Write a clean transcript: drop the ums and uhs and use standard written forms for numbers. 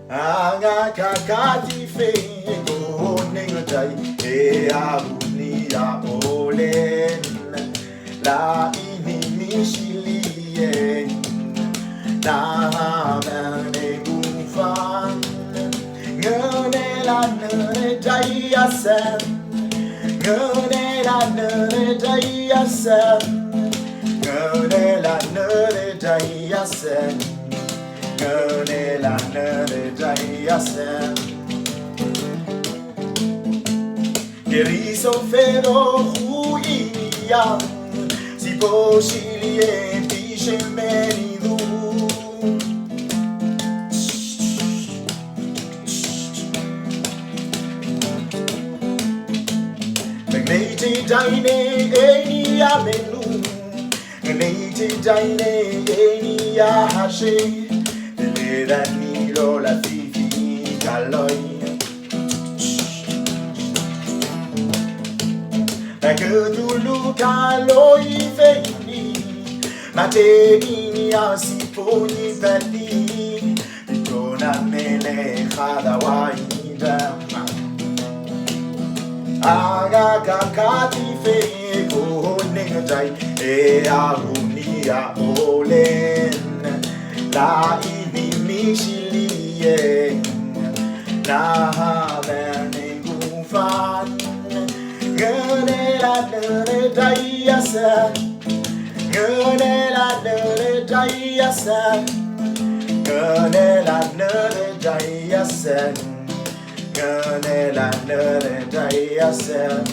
ANGA KAKATI FE go ningotai e abunia olen la ini mishilie na mane gufan ngone la nere jayasen ngone la nere jayasen ngone la nere jayasen ngone la nere jayasen Geriso fero huia si posilie dice menidu Neite jaine eni ya menu Neite jaine eni ya hashe Le danilo la fifi galoi Que dulu kaloi feini Mateni asi poni peli Itona mele khadawaida ANGA KAKATI FE go ningotai e agunia olen La ini mishilie na mene gufan Ngone la nere jayasen Ngone la nere jayasen Ngone la nere jayasen Ngone la nere jayasen